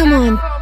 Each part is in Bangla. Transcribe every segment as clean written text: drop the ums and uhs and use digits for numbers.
Come on.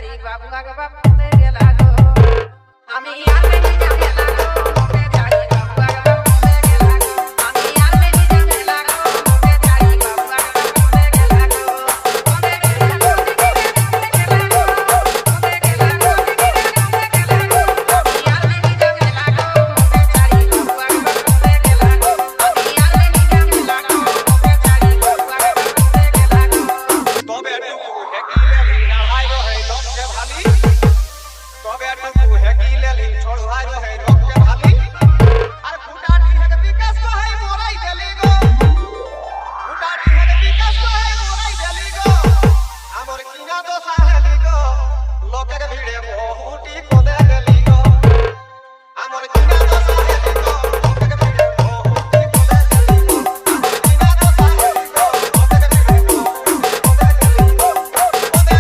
ছাড়ি বাবু আগে বাবু কোথায় গেলা গো আমি আর নেই ঝামেলা গো মোকে ছাড়ি বাবু আগে বাবু কোথায় গেলা গো আমি আর নেই ঝামেলা গো মোকে ছাড়ি বাবু আগে বাবু কোথায় গেলা গো কোথায় গেলা গো কোথায় গেলা গো আমি আর নেই ঝামেলা গো মোকে ছাড়ি বাবু আগে বাবু কোথায় গেলা গো আমি আর নেই ঝামেলা গো মোকে ছাড়ি বাবু আগে বাবু কোথায় গেলা গো তবে টুকু হেকিলে লিনা ভাই রহে লোককে ভালি তবে টুকু হেকিলে লি ছোড় ভাই রহে লোককে ভালি আর ফুটাটি হেকে বিকাশ কো হাই মোরাই দেলি গো ফুটাটি হেকে বিকাশ কো হাই মোরাই দেলি গো আমর কিনা দোসা হেলি গো লোকের ভিড়ে বহুটি কোদে দেলি গো আমর কিনা দোসা হেলি গো লোকের ভিড়ে বহুটি কোদে দেলি গো কিনা দোসা হেলি গো লোকের ভিড়ে বহুটি কোদে দেলি গো কোদে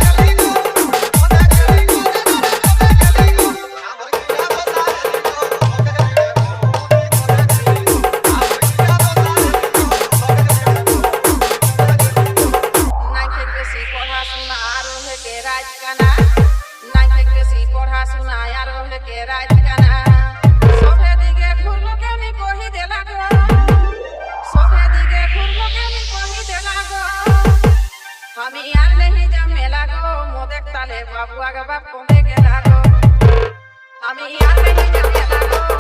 দেলি গো কোদে দেলি গো কোদে দেলি গো কোদে দেলি গো আমর কিনা দোসা হেলি গো লোকের ভিড়ে বহুটি কোদে দেলি গো আমর কিনা দোসা হেলি গো নাই থেকে বেশি পড়াশোনা আর হেকে রাত কানা নাই থেকে বেশি পড়াশোনা আর হেকে রাত কানা সবে দিকে ঘুরলো কেমনি কহি দেলা গো সবে দিকে ঘুরলো কেমনি কহি দেলা গো আমি আর নেই ঝামেলা গো মোদেক তালে বাবু আগে বাপ কোনে গেলা গো আমি আর নেই ঝামেলা গো